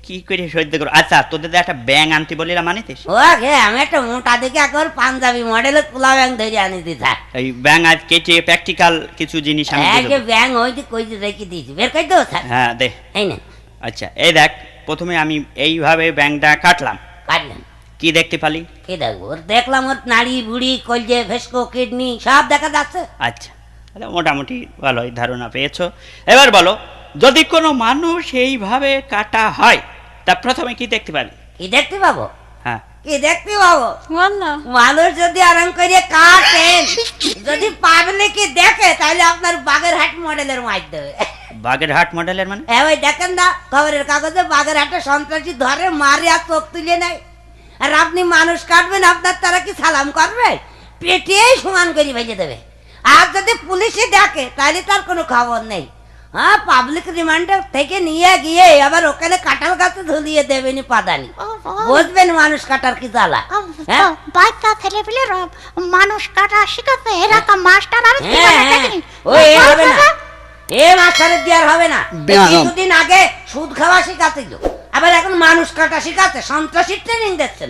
কি করে সহ্য করো? আচ্ছা, তোদের যে একটা ব্যাং আনতে বলিলাম আনিতিস? ও গে আমি একটা মোটা দেখে একবার পাঞ্জাবি মডেলের পোলা ব্যাং ধরে আনি দিতা। এই ব্যাং আজ কেটে প্র্যাকটিক্যাল কিছু জিনিস আমি দিয়ে আগে দেবো। ব্যাং ওই যে কই যে রেখে দিয়েছি, বের করে দেবো স্যার? হ্যাঁ দে। এই না আচ্ছা এই দেখ, প্রথমে আমি এইভাবে ব্যাংটা কাটলাম, কাটলেন, কি দেখতে পালি? কি দেখবো? ওর দেখলাম ওর নাড়ি বুড়ি কলজে ভেস্কো কিডনি সব দেখা যাচ্ছে। আচ্ছা, তাহলে মোটামুটি ভালোই ধারণা পেয়েছো। এবার বলো, যদি কোনো মানুষ এইভাবে কাটা হয় তা প্রথমে কি দেখতে পারি? কি দেখতে পাবো? হ্যাঁ, কি দেখতে পাবো? ওয়াল্লাহ মানুষ যদি আরাম করে কাটেন, যদি পাবলিকে দেখে তাহলে আপনার বাগেরহাট মডেলের মার দেবে। বাগেরহাট মডেলের মানে? হ্যাঁ ওই দেখেন না খবরের কাগজে বাগেরহাটে সন্ত্রাসী ধরে মারে আর চোখ তুলে নেয়, আর আপনি মানুষ কাটবেন আপনার তারা কি সালাম করবে? পেটেই সমান করে ভেজে দেবে। আর যদি পুলিশে দেখে তাহলে তার কোনো খবর নেই। হ্যাঁ, পাবলিক রিমান্ডে থেকে নিয়ে গিয়ে আবার ওখানে কাঁঠাল গাছে ঝুলিয়ে দেবেনি পাদানি। বুঝবেন মানুষ কাটার কি জ্বালা? হ্যাঁ বাচ্চা ছেলে পেলে মানুষ কাটা শিখাতে এরকম মাস্টার আর হ্যাঁ হ্যাঁ, ওই এ হবে না, এ মাস্টারের দেওয়ার হবে না। কিছুদিন আগে সুদ খাওয়া শিখাতে, আবার এখন মানুষ কাটা শিখাতে, সন্ত্রাসী ট্রেনিং দিচ্ছেন।